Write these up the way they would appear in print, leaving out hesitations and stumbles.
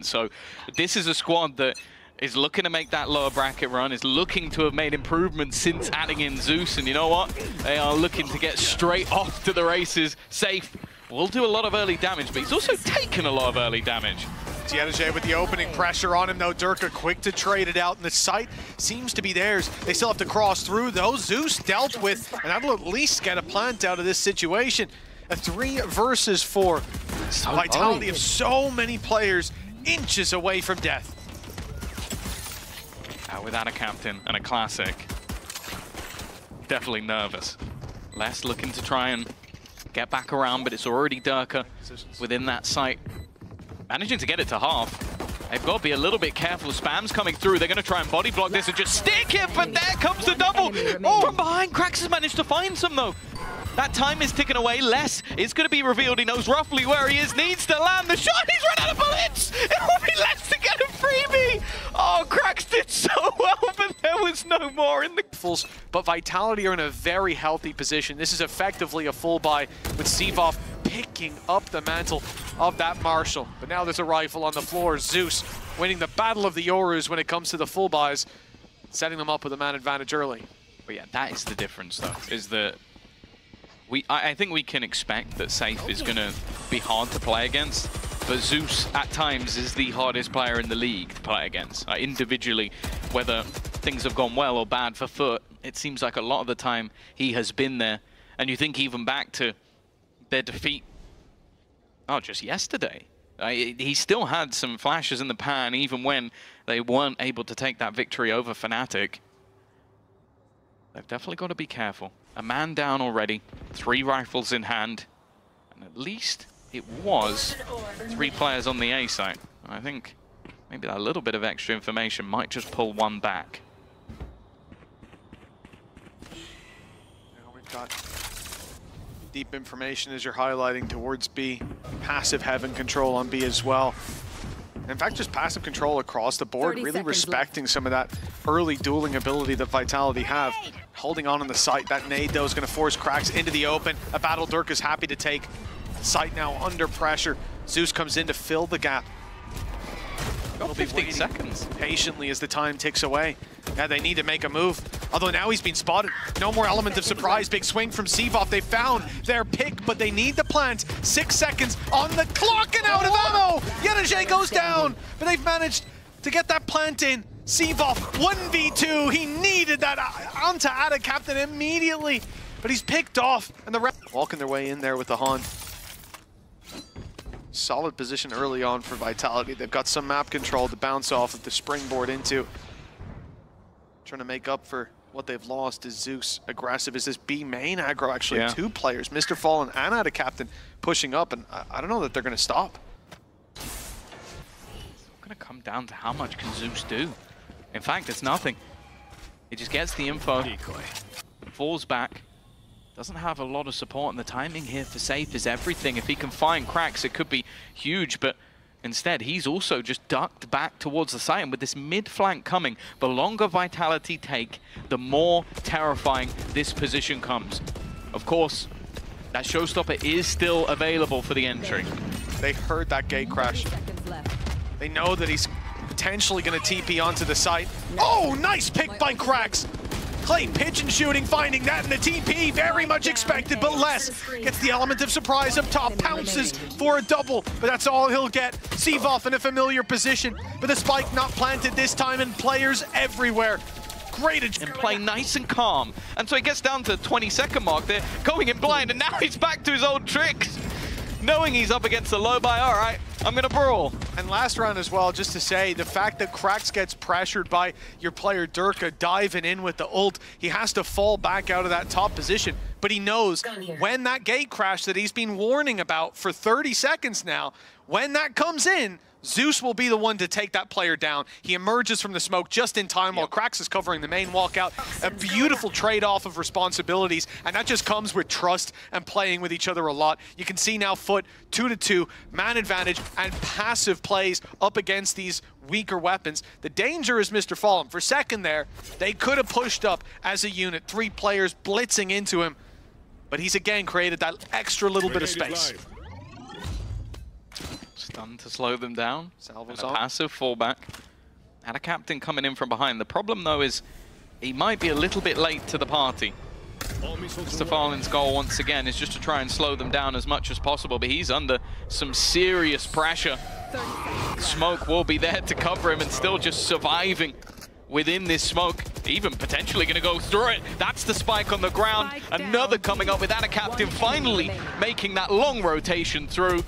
So this is a squad that is looking to make that lower bracket run, is looking to have made improvements since adding in Zeus, and you know what? They are looking to get straight off to the races. Sayf will do a lot of early damage, but he's also taken a lot of early damage. Edecek with the opening pressure on him, though. Derke quick to trade it out, and the site seems to be theirs. They still have to cross through, though. Zeus dealt with, and that'll at least get a plant out of this situation. A 3 versus 4. So vitality of so many players inches away from death. Without a captain and a classic. Definitely nervous. Les looking to try and get back around, but it's already Derke within that site. Managing to get it to half. They've got to be a little bit careful. Spam's coming through. They're going to try and body block this and just stick it, but there comes the double. Oh, from behind, Krax has managed to find some, though. That time is ticking away. Les is going to be revealed. He knows roughly where he is. Needs to land the shot. He's run out of bullets. It will be Les to get a freebie. Oh, Krax did so well, but there was no more in the... But Vitality are in a very healthy position. This is effectively a full buy with Sevov picking up the mantle of that Marshal. But now there's a rifle on the floor. Zeus winning the battle of the Yorus when it comes to the full buys, setting them up with a man advantage early. But yeah, that is the difference, though, is that I think we can expect that Sayf is going to be hard to play against, but Zeus at times is the hardest player in the league to play against. Individually, whether things have gone well or bad for FUT, it seems like a lot of the time he has been there. And you think even back to their defeat, just yesterday. He still had some flashes in the pan, even when they weren't able to take that victory over Fnatic. They've definitely got to be careful. A man down already, 3 rifles in hand, and at least it was 3 players on the A site. I think maybe that little bit of extra information might just pull one back. Now we've got deep information as you're highlighting towards B. Passive heaven control on B as well. In fact, just passive control across the board, really respecting some of that early dueling ability that Vitality have. Holding on the site, that nade though is going to force Krax into the open. A battle Derke is happy to take. Site now under pressure. Zeus comes in to fill the gap. Got 15 seconds. Patiently as the time ticks away. Yeah, they need to make a move. Although now he's been spotted. No more element of surprise. Big swing from Sevov. They found their pick, but they need the plant. 6 seconds on the clock and out of ammo. Edecek goes down, but they've managed to get that plant in. Sevov, 1v2. He needed that onto Ada Captain immediately, but he's picked off, and the rest walking their way in there with the Han. Solid position early on for Vitality. They've got some map control to bounce off of the springboard into. Trying to make up for what they've lost. Is Zeus aggressive? Is this B main aggro actually? Yeah. 2 players, Mr. Fallen and Ada Captain, pushing up, and I don't know that they're going to stop. It's going to come down to how much can Zeus do. In fact, it's nothing. He just gets the info, falls back. Doesn't have a lot of support, and the timing here for Sayf is everything. If he can find Krax, it could be huge, but instead, he's also just ducked back towards the site, and with this mid-flank coming, the longer Vitality take, the more terrifying this position comes. Of course, that showstopper is still available for the entry. They heard that gate crash. They know that he's potentially going to TP onto the site. Oh, nice pick by Krax! Clay pigeon shooting, finding that in the TP, very much expected, but Les gets the element of surprise up top, pounces for a double, but that's all he'll get. Sevov in a familiar position, but the spike not planted this time, and players everywhere. Great and play nice and calm. And so he gets down to the 20-second mark there, going in blind, and now he's back to his old tricks. Knowing he's up against a low buy, all right, I'm gonna brawl. And last round as well, just to say, the fact that Krax gets pressured by your player Derke diving in with the ult, he has to fall back out of that top position. But he knows when that gate crash that he's been warning about for 30 seconds now, when that comes in, Zeus will be the one to take that player down. He emerges from the smoke just in time while Krax is covering the main walkout. A beautiful trade-off of responsibilities, and that just comes with trust and playing with each other a lot. You can see now FUT 2-2, man advantage, and passive plays up against these weaker weapons. The danger is Mr. Fallen. For a second there, they could have pushed up as a unit, 3 players blitzing into him, but he's again created that extra little bit of space. Done to slow them down. Salvo's and a on. passive fallback. And a captain coming in from behind. The problem, though, is he might be a little bit late to the party. Mr. Farland's goal, once again, is just to try and slow them down as much as possible, but he's under some serious pressure. Smoke will be there to cover him and still just surviving within this smoke. Even potentially going to go through it. That's the spike on the ground. Another coming up with a captain finally making that long rotation through.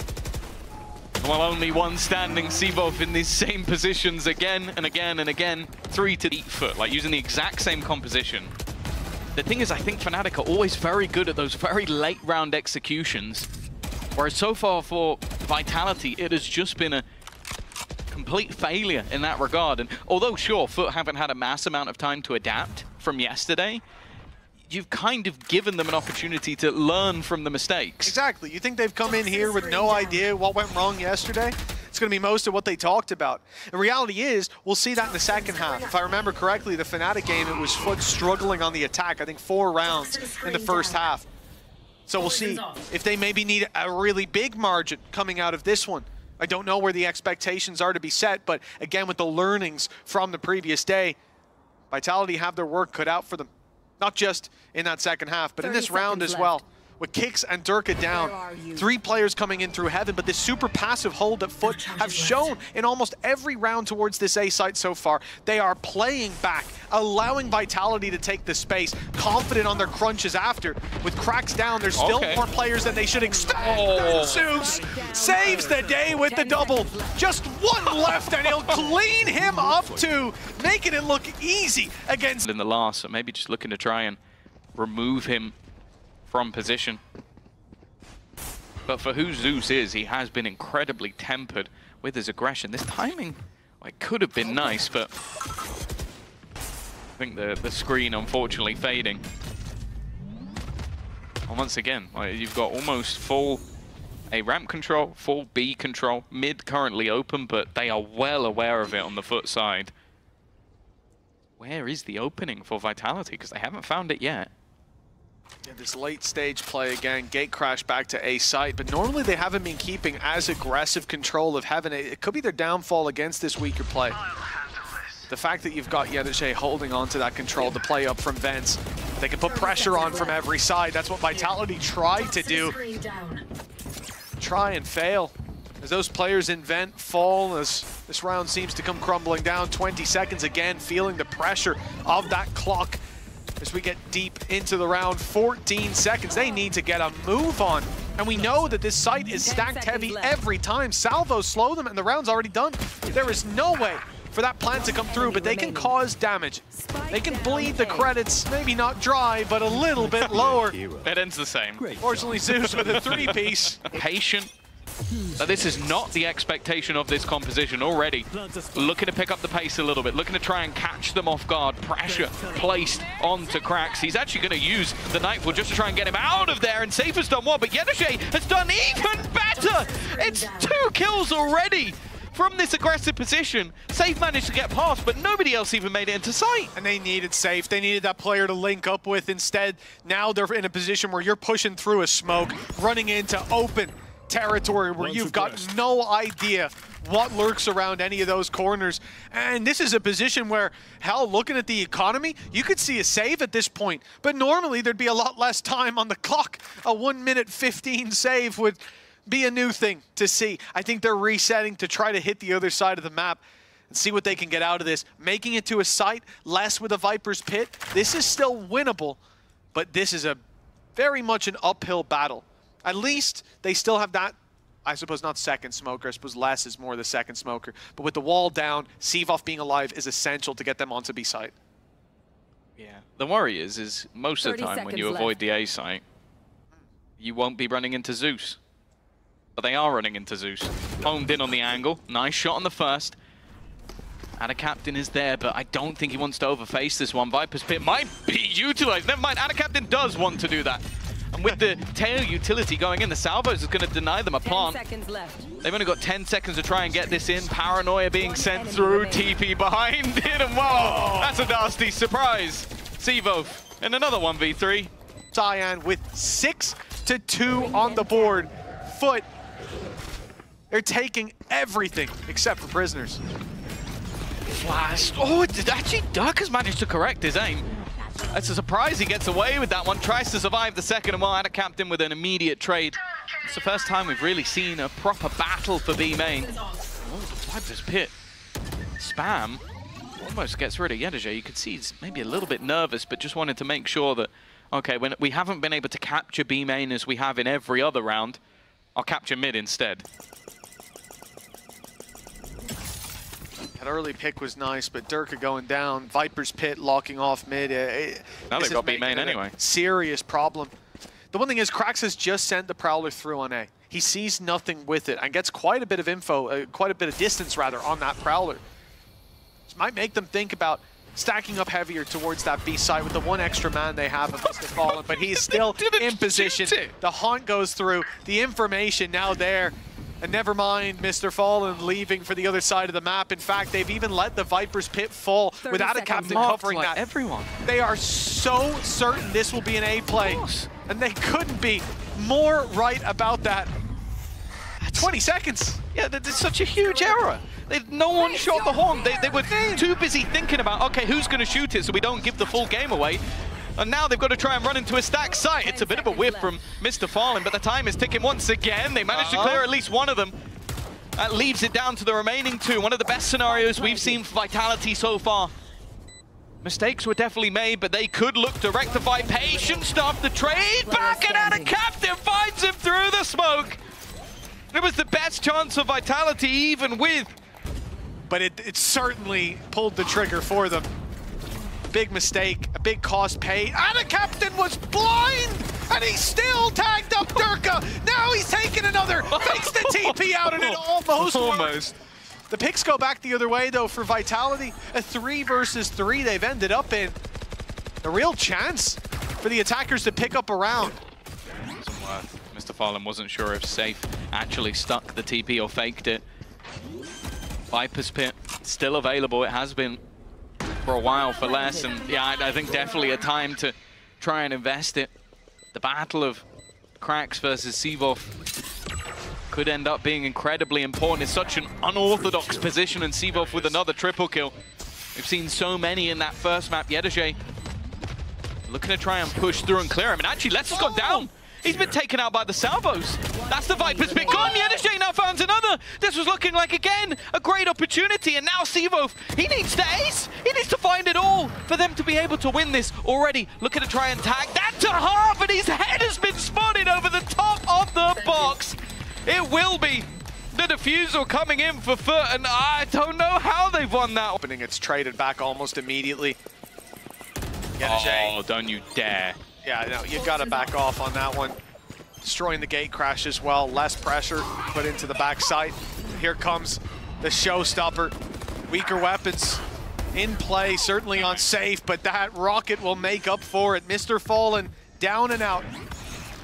While only one standing, Sevov in these same positions again and again and again. 3 to the foot, like using the exact same composition. The thing is, I think Fnatic are always very good at those very late round executions. Whereas so far for Vitality, it has just been a complete failure in that regard. And although, sure, FUT haven't had a mass amount of time to adapt from yesterday, you've kind of given them an opportunity to learn from the mistakes. Exactly. You think they've come in here with no idea what went wrong yesterday? It's going to be most of what they talked about. The reality is, we'll see that in the second half. If I remember correctly, the Fnatic game, it was FUT struggling on the attack. I think 4 rounds in the first half. So we'll see if they maybe need a really big margin coming out of this one. I don't know where the expectations are to be set, but again, with the learnings from the previous day, Vitality have their work cut out for them. Not just in that second half, but in this round as well. With Kicks and Derke down, 3 players coming in through Heaven, but this super passive hold that FUT have shown in almost every round towards this A site so far. They are playing back, allowing Vitality to take the space, confident on their crunches after. With Cracks down, there's still more players than they should expect. Zeus saves the day with the double. Just 1 left, and he'll clean him up too, making it look easy against... In the last, so maybe just looking to try and remove him from position. But for who Zeus is, he has been incredibly tempered with his aggression. This timing, well, it could have been nice, but I think the screen unfortunately fading. And once again, you've got almost full A ramp control, full B control, mid currently open, but they are well aware of it on the FUT side. Where is the opening for Vitality? Because they haven't found it yet. Yeah, this late stage play again, gate crash back to A site, but normally they haven't been keeping as aggressive control of Heaven. It could be their downfall against this weaker play. The fact that you've got Edecek holding on to that control to play up from vents, they can put pressure on from every side. That's what Vitality tried to do. Try and fail. As those players in vent fall, as this round seems to come crumbling down, 20 seconds again, feeling the pressure of that clock. As we get deep into the round, 14 seconds, they need to get a move on. And we know that this site is stacked heavy every time. Salvos slow them and the round's already done. There is no way for that plan to come through, but they can cause damage. They can bleed the credits, maybe not dry, but a little bit lower. It ends the same. Fortunately, Zeus with a 3-piece. Patient. This is not the expectation of this composition already. Looking to pick up the pace a little bit, looking to try and catch them off guard. Pressure placed onto Cracks. He's actually going to use the Nightfall just to try and get him out of there, and Sayf has done well, but Edecek has done even better! It's 2 kills already from this aggressive position. Sayf managed to get past, but nobody else even made it into sight. And they needed Sayf. They needed that player to link up with. Instead, now they're in a position where you're pushing through a smoke, running into open territory where you've got no idea what lurks around any of those corners. And this is a position where, hell, looking at the economy, you could see a save at this point. But normally there'd be a lot less time on the clock. A 1:15 save would be a new thing to see. I think they're resetting to try to hit the other side of the map and see what they can get out of this. Making it to a site, less with a Viper's Pit. This is still winnable, but this is a very much an uphill battle. At least they still have that, I suppose not second smoker, I suppose less is more the second smoker. But with the wall down, Sevov being alive is essential to get them onto B site. Yeah, the worry is most of the time when you avoid the A site, you won't be running into Zeus. But they are running into Zeus. Homed in on the angle, nice shot on the first. And a captain is there, but I don't think he wants to overface this one. Viper's Pit might be utilized. Never mind, and a captain does want to do that. And with the tail utility going in, the Salvos is going to deny them a plant. 10 seconds left. They've only got 10 seconds to try and get this in. Paranoia being sent through, TP behind it, and whoa, that's a nasty surprise. Sevov in another 1v3. Cyan with 6-2 on the board. FUT They're taking everything except for prisoners. Flash. Oh, actually, Derke has managed to correct his aim. That's a surprise he gets away with that one. Tries to survive the second and had a captain with an immediate trade. It's the first time we've really seen a proper battle for B main. Oh, Viper's Pit. Spam almost gets rid of edecek. You could see he's maybe a little bit nervous, but just wanted to make sure that, okay, when we haven't been able to capture B main as we have in every other round, I'll capture mid instead. That early pick was nice, but Derke going down. Viper's Pit locking off mid. Now they've got B main anyway. Serious problem. The one thing is, Krax has just sent the Prowler through on A. He sees nothing with it and gets quite a bit of info, quite a bit of distance rather, on that Prowler. This might make them think about stacking up heavier towards that B site with the one extra man they have of Mr. Fallen, but he's still in position. The haunt goes through, the information now there. And never mind Mr. Fallen leaving for the other side of the map. In fact, they've even let the Viper's Pit fall without a captain covering like that. Everyone. They are so certain this will be an A play. And they couldn't be more right about that. 20 seconds. Yeah, there's such a huge error. No one shot the horn. They were too busy thinking about, okay, who's going to shoot it so we don't give the full game away. And now they've got to try and run into a stack site. It's a bit of a whiff from Mr. Fallen, but the time is ticking once again. They managed to clear at least one of them. That leaves it down to the remaining two. One of the best scenarios we've seen for Vitality so far. Mistakes were definitely made, but they could look to rectify. Patient stuff, the trade back, and out a captain finds him through the smoke. It was the best chance of Vitality, even with. But it certainly pulled the trigger for them. Big mistake, a big cost paid, and a captain was blind, and he still tagged up Derke. Now he's taking another, fakes the TP out, and it almost worked. The picks go back the other way, though, for Vitality. A 3 versus 3 they've ended up in. A real chance for the attackers to pick up a round. Mr. Fallen wasn't sure if Safe actually stuck the TP or faked it. Viper's Pit still available. It has been for a while for less, and yeah, I think definitely a time to try and invest it. The battle of Krax versus Sayf'li could end up being incredibly important. It's such an unorthodox position, and Sayf'li with another triple kill. We've seen so many in that first map. edecek looking to try and push through and clear him, and actually Let's has gone down. He's been taken out by the salvos. That's the Viper's Pit gone. edecek now finds another. This was looking like, again, a great opportunity. And now Sayf'li, he needs to ace. He needs to find it all for them to be able to win this already. Looking to try and tag that to half, and his head has been spotted over the top of the box. It will be the defusal coming in for FUT, and I don't know how they've won that. Opening, it's traded back almost immediately. Oh, don't you dare. Yeah, no, you gotta back off on that one. Destroying the gate crash as well. Less pressure put into the backside. Here comes the showstopper. Weaker weapons in play, certainly on Safe, but that rocket will make up for it. Mr. Fallen down and out.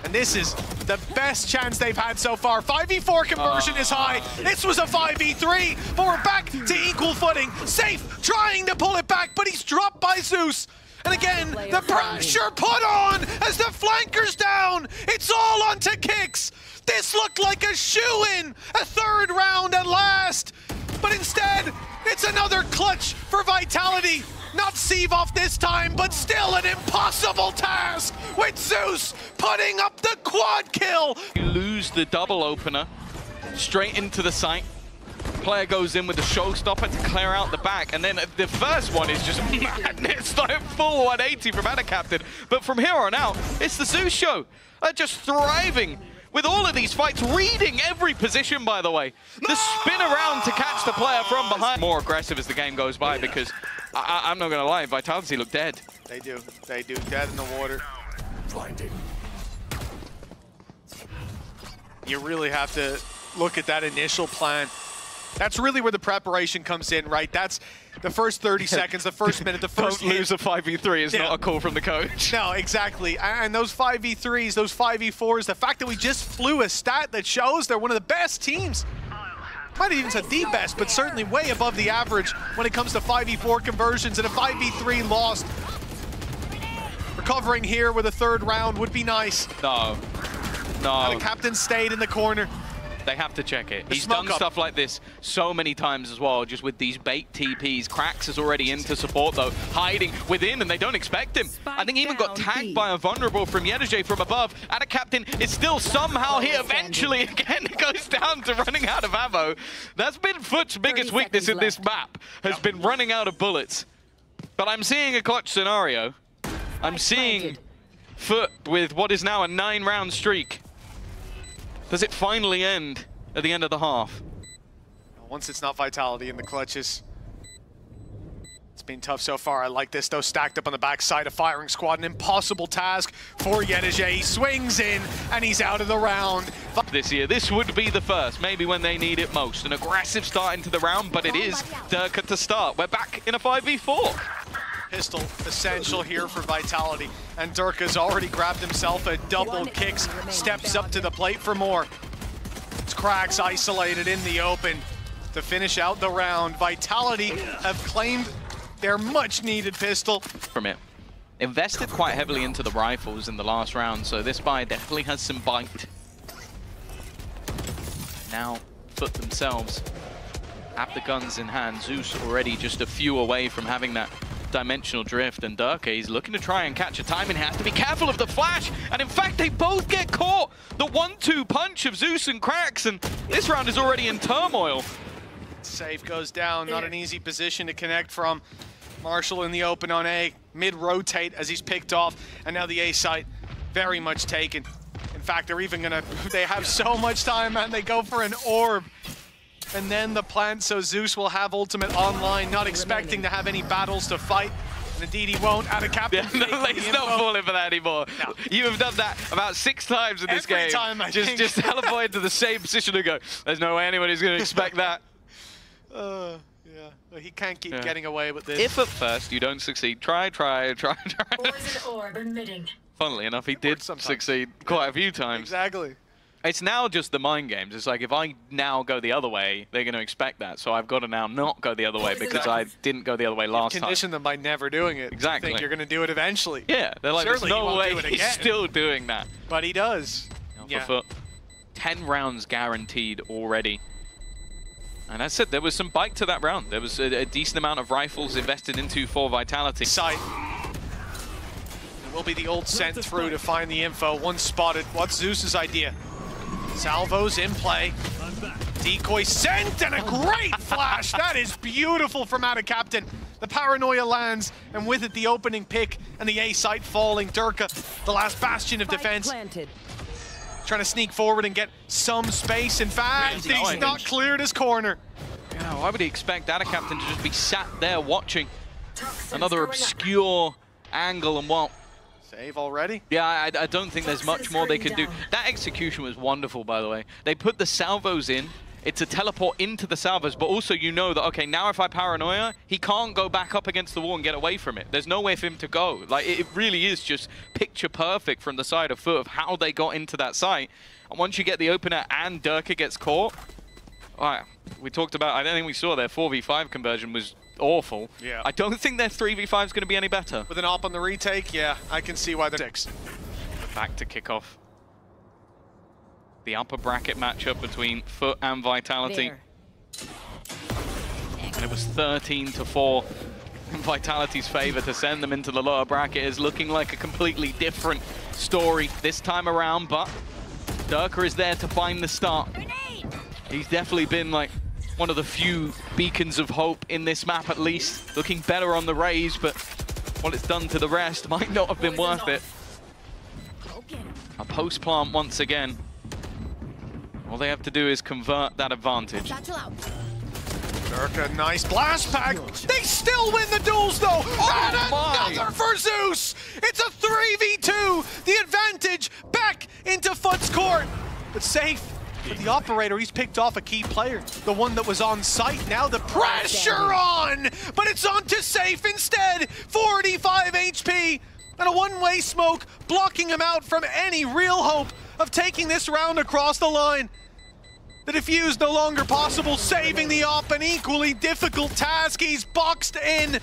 And this is the best chance they've had so far. 5v4 conversion is high. This was a 5v3, but we're back to equal footing. Safe trying to pull it back, but he's dropped by Zeus. And again, the pressure put on as the flanker's down. It's all onto kicks. This looked like a shoo-in, a third round at last. But instead, it's another clutch for Vitality. Not Sayf'li this time, but still an impossible task with Zeus putting up the quad kill. You lose the double opener straight into the site. Player goes in with the showstopper to clear out the back, and then the first one is just madness, like full 180 from Ada Captain. But from here on out, it's the Zeus show. Just thriving with all of these fights, reading every position, by the way. The spin around to catch the player from behind. More aggressive as the game goes by, because I'm not going to lie, Vitality look dead. They do, dead in the water. Blinding. You really have to look at that initial plan. That's really where the preparation comes in, right? That's the first 30 seconds, the first minute, the first Don't lose a 5v3 is not a call from the coach. No, exactly. And those 5v3s, those 5v4s, the fact that we just flew a stat that shows they're one of the best teams. Might have even said the best, but certainly way above the average when it comes to 5v4 conversions, and a 5v3 lost. Recovering here with a third round would be nice. No. The captain stayed in the corner. They have to check it. He's done stuff like this so many times as well, just with these bait TPs. Krax is already in to support, though, hiding within, and they don't expect him. I think he even got tagged by a vulnerable from edecek from above, and a captain is still somehow here. Eventually, again, it goes down to running out of ammo. That's been FUT's biggest weakness in this map, has been running out of bullets. But I'm seeing a clutch scenario. I'm seeing FUT with what is now a 9-round streak. Does it finally end at the end of the half? Once it's not Vitality in the clutches. It's been tough so far. I like this, though. Stacked up on the backside of firing squad. An impossible task for edecek. He swings in, and he's out of the round. This year, this would be the first, maybe when they need it most. An aggressive start into the round, but it is Derke to start. We're back in a 5v4. Pistol essential here for Vitality, and Derke's already grabbed himself a double kicks, steps up to the plate for more. It's Krax isolated in the open to finish out the round. Vitality have claimed their much needed pistol. From it. Invested quite heavily into the rifles in the last round, so this buy definitely has some bite. Now, FUT themselves have the guns in hand. Zeus already just a few away from having that dimensional drift, and Derke, he's looking to try and catch a timing. He has to be careful of the flash, and in fact they both get caught. The 1-2 punch of Zeus and Krax, and this round is already in turmoil. Safe goes down, not an easy position to connect from. Marshall in the open on A, mid-rotate as he's picked off, and now the A site very much taken. In fact, they're even gonna, they have so much time, and they go for an orb. And then the plant, so Zeus will have ultimate online, not expecting to have any battles to fight. And indeed he won't. Out of captain. Yeah, he's not falling for that anymore. No. You have done that about 6 times in this game. Every time, I think. Just teleport to the same position and go, there's no way anybody's going to expect that. Yeah, well, he can't keep getting away with this. If at first you don't succeed, try. Orb emitting. Funnily enough, he did succeed quite a few times. Exactly. It's now just the mind games. It's like, if I now go the other way, they're going to expect that. So I've got to now not go the other way because I didn't go the other way last time. Condition them by never doing it. Exactly. You think you're going to do it eventually. Yeah, they're like, there's no way he's still doing that. But he does. For FUT. 10 rounds guaranteed already. And as I said, there was some bite to that round. There was a decent amount of rifles invested into for Vitality. Sight. It will be the ult sent through to find the info. One spotted. What's Zeus's idea? Salvo's in play. Decoy sent, and a great flash. That is beautiful from out of captain. The paranoia lands, and with it the opening pick and the A site falling. Derke, the last bastion of defense, trying to sneak forward and get some space. In fact, he's not cleared his corner. Yeah, why would he expect that a captain to just be sat there watching another obscure angle and what? Save already? Yeah, I don't think there's much more they could do. That execution was wonderful, by the way. They put the salvos in. It's a teleport into the salvos, but also you know that, okay, now if I paranoia, he can't go back up against the wall and get away from it. There's no way for him to go. Like, it really is just picture perfect from the side of FUT of how they got into that site. And once you get the opener and Derke gets caught, all right, we talked about, I don't think we saw their 4v5 conversion was awful. Yeah. I don't think their 3v5 is going to be any better. With an op on the retake, yeah, I can see why they're 6. Back to kick off the upper bracket matchup between FUT and Vitality. And it was 13-4 in Vitality's favor to send them into the lower bracket. Is looking like a completely different story this time around, but Derke is there to find the start. He's definitely been like one of the few beacons of hope in this map, at least. Looking better on the raise, but what it's done to the rest might not have been worth it. A post plant once again. All they have to do is convert that advantage. Derke, nice blast pack. They still win the duels, though. Oh, and another for Zeus. It's a 3v2. The advantage back into FUT's court. But safe. But the operator, he's picked off a key player. The one that was on site. Now the pressure on. But it's on to Safe instead. 45 HP. And a one-way smoke blocking him out from any real hope of taking this round across the line. The defuse no longer possible, saving the op, an equally difficult task. He's boxed in.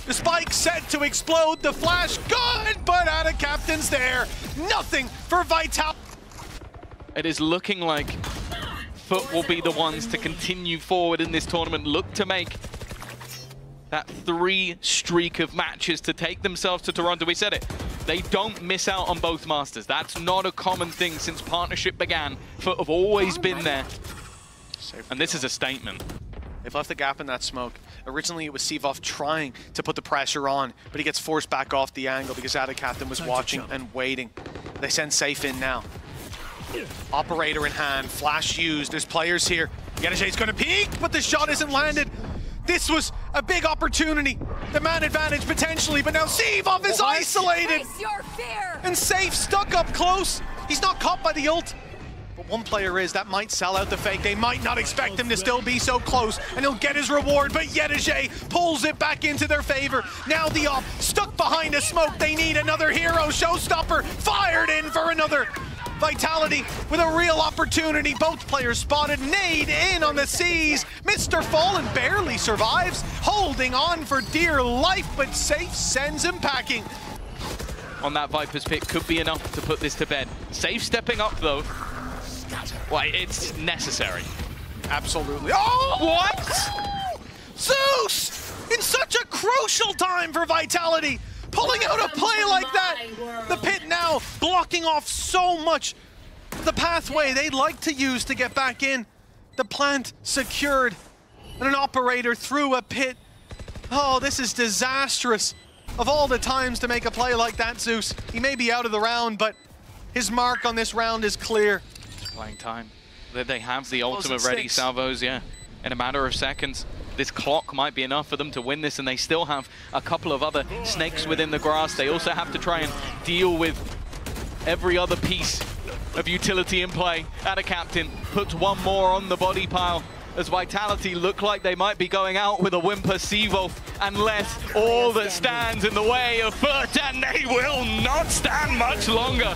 The spike set to explode, the flash good, but out of captain's there. Nothing for Vital. It is looking like FUT will be the ones to continue forward in this tournament, look to make that 3 streak of matches to take themselves to Toronto. We said it. They don't miss out on both Masters. That's not a common thing since partnership began. FUT have always been there. And this is a statement. They've left the gap in that smoke. Originally, it was Sayf'li trying to put the pressure on, but he gets forced back off the angle because Captain was watching and waiting. They send Sayf in now. Operator in hand, flash used. There's players here. Edecek's going to peek, but the shot isn't landed. This was a big opportunity. The man advantage potentially, but now Sayf'li is isolated. And Sayf stuck up close. He's not caught by the ult. But one player is, that might sell out the fake. They might not expect him to still be so close, and he'll get his reward, but Edecek pulls it back into their favor. Now the op, stuck behind a smoke. They need another hero showstopper, fired in for another. Vitality with a real opportunity. Both players spotted, nade in on the C's. Mr. Fallen barely survives, holding on for dear life, but Sayf sends him packing. On that Viper's pick could be enough to put this to bed. Sayf stepping up though. Well, it's necessary. Absolutely. Oh! What? Zeus! In such a crucial time for Vitality! Pulling out a play like that! The pit now blocking off so much the pathway they'd like to use to get back in. The plant secured. And an operator through a pit. Oh, this is disastrous. Of all the times to make a play like that, Zeus, he may be out of the round, but his mark on this round is clear. Playing time. They have the ultimate ready salvos, yeah. In a matter of seconds. This clock might be enough for them to win this, and they still have a couple of other snakes within the grass. They also have to try and deal with every other piece of utility in play. Captain puts one more on the body pile as Vitality look like they might be going out with a whimper Sevo, unless all that stands in the way of FUT, and they will not stand much longer.